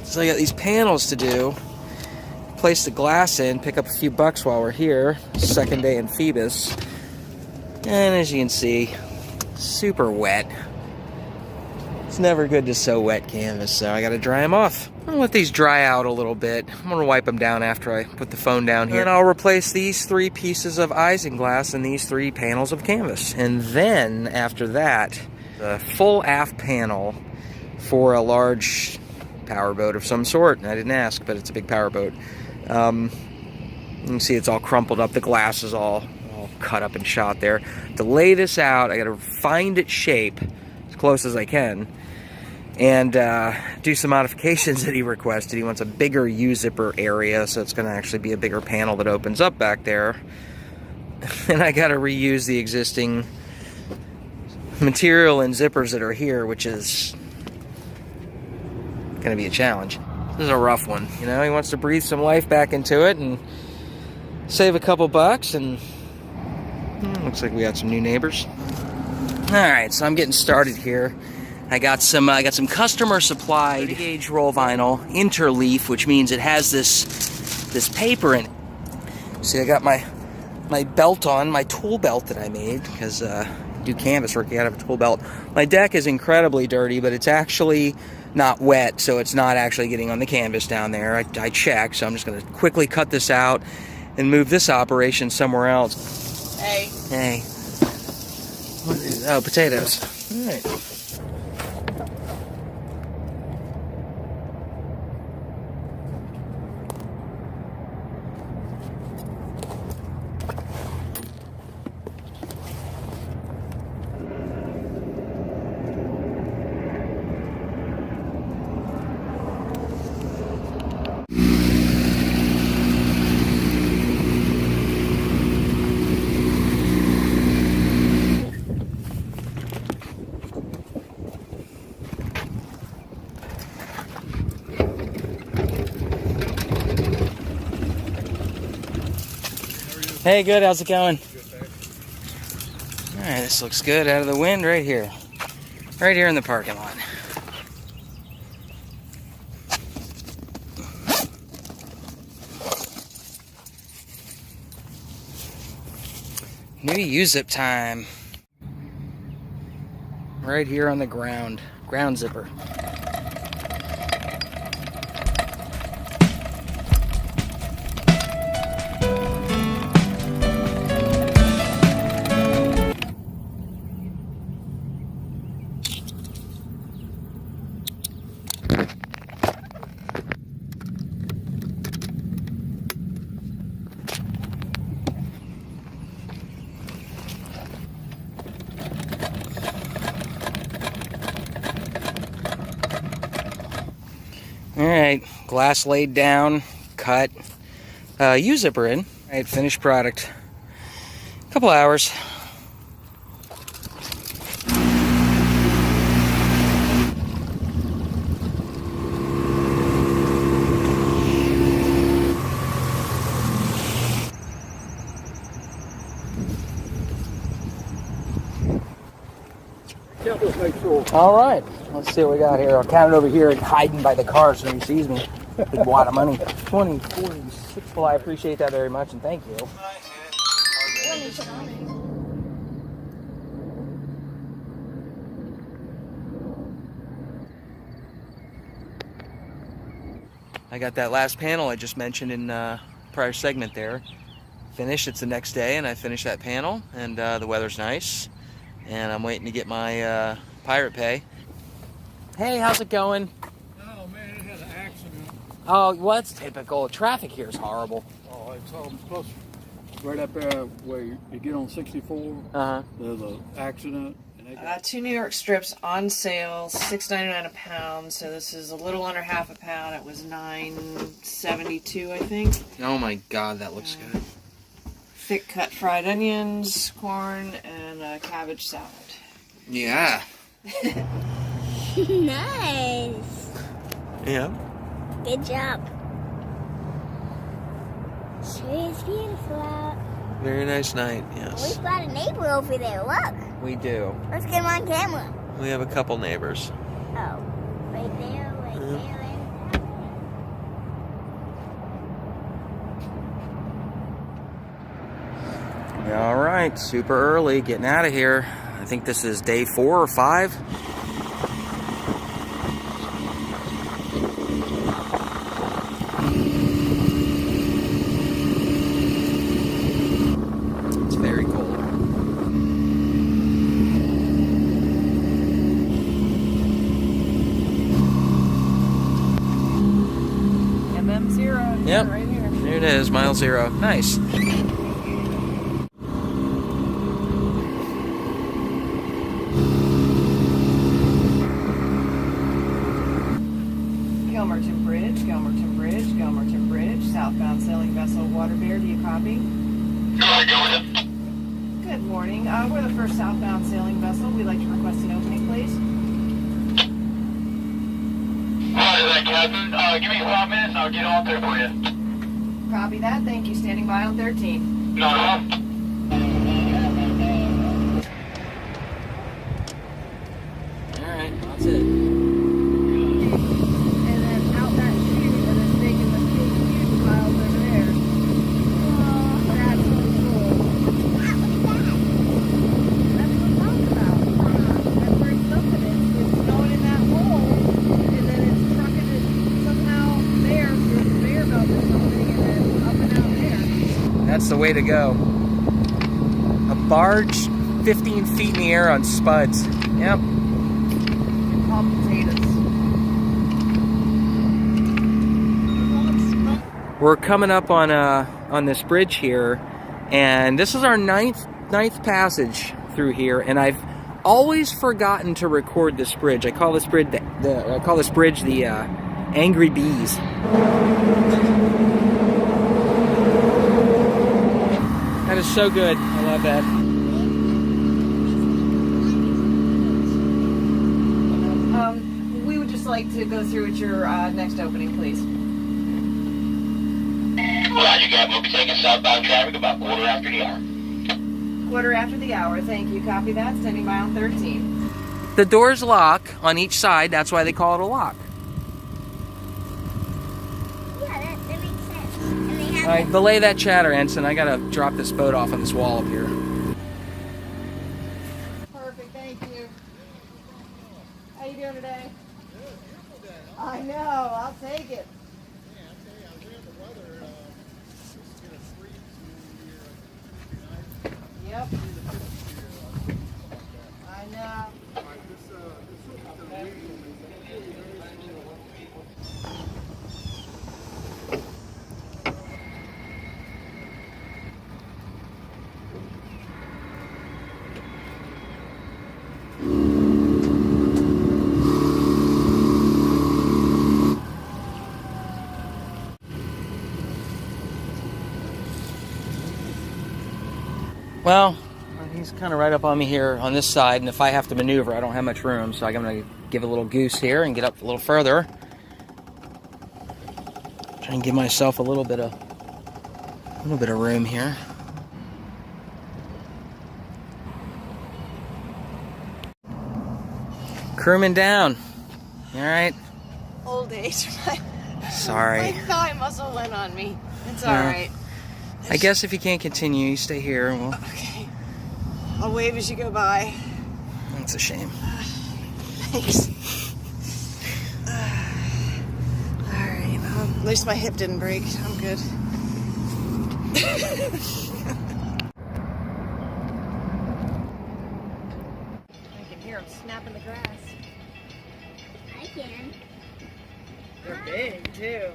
So I got these panels to do. Place the glass in, pick up a few bucks while we're here. Second day in Phoebus. And as you can see, super wet. It's never good to sew wet canvas, so I gotta dry them off. I'm gonna let these dry out a little bit. I'm gonna wipe them down after I put the phone down here. And I'll replace these 3 pieces of isinglass and these 3 panels of canvas. And then, after that, the full aft panel for a large powerboat of some sort. I didn't ask, but it's a big powerboat. You can see it's all crumpled up. The glass is all cut up and shot there. To lay this out, I gotta find its shape as close as I can and do some modifications that he requested. He wants a bigger U-zipper area, so it's gonna actually be a bigger panel that opens up back there. And I gotta reuse the existing material and zippers that are here, which is gonna be a challenge. This is a rough one, you know. He wants to breathe some life back into it and save a couple bucks, and looks like we got some new neighbors. All right, so I'm getting started here. I got some customer supplied 30-gauge roll vinyl interleaf, which means it has this paper in it. See, I got my belt on, my tool belt that I made, because do canvas work, you gotta have a tool belt. My deck is incredibly dirty, but it's actually not wet, so it's not actually getting on the canvas down there. I checked, so I'm just gonna quickly cut this out and move this operation somewhere else. Hey. Hey. What is, oh, potatoes. All right. Hey, good. How's it going? All right, this looks good out of the wind right here. Right here in the parking lot. New U-zip time. Right here on the ground zipper. Alright, glass laid down, cut, U-zipper in. Alright, finished product. Couple hours. All right, let's see what we got here. I'll count it over here and hiding by the car so he sees me. Big wad of money. 20, 46. Well, I appreciate that very much and thank you. I got that last panel I just mentioned in prior segment there. Finished, it's the next day, and I finished that panel, and the weather's nice. And I'm waiting to get my pirate pay. Hey, how's it going? Oh man, it had an accident. Oh, well, that's typical. Traffic here is horrible. Oh, it's plus right up there where you get on 64. There's an accident. And they got 2 New York strips on sale, $6.99 a pound. So this is a little under half a pound. It was $9.72, I think. Oh my God, that looks good. Thick cut fried onions, corn, and cabbage salad. Yeah. Nice. Yeah. Good job. Sure is beautiful out. Very nice night, We yes. got a neighbor over there. Look. We do. Let's get him on camera. We have a couple neighbors. Oh, right there, right there, right there. All right, super early, getting out of here. I think this is day 4 or 5. It's very cold. MM0. Yep. Right here. There it is, mile 0. Nice. Gelmerton Bridge, Gelmerton Bridge, Gelmerton Bridge, southbound sailing vessel Waterbear, do you copy? Good morning. We're the first southbound sailing vessel. We'd like to request an opening, please. Roger that, Captain. Give me 5 minutes and I'll get on there for you. Copy that. Thank you. Standing by on 13. No, no. Alright, that's it. And then out that chute, and then making the big chute piles over there. That's really cool. Wow, look at that. That's what I'm talking about. That's where it's dumping it. It's going in that hole, and then it's trucking it somehow there through the conveyor belt or something, and then up and out there. That's the way to go. A barge 15 feet in the air on spuds. Yep. All potatoes. We're coming up on this bridge here, and this is our ninth passage through here, and I've always forgotten to record this bridge. I call this bridge the Angry Bees. That is so good. I love that. We would just like to go through at your next opening, please. Roger, Captain. We'll be taking southbound traffic about quarter after the hour. Quarter after the hour. Thank you. Copy that. Standing by on 13. The doors lock on each side. That's why they call it a lock. Yeah, that makes sense. And they have All right, belay that chatter, Ensign. I gotta drop this boat off on this wall up here. Perfect. Thank you. How you doing today? I know. I'll take it. Yep. I know. Well, he's kind of right up on me here on this side, and if I have to maneuver, I don't have much room, so I'm going to give a little goose here and get up a little further. Try and give myself a little bit of room here. Crewman down. All right. Old age. Sorry. My thigh muscle went on me. It's all Yeah. right. I guess if you can't continue, you stay here. Well, Okay. I'll wave as you go by. that's a shame. Thanks. All right. At least my hip didn't break. I'm good. I can hear them snapping the grass. I can. They're big too.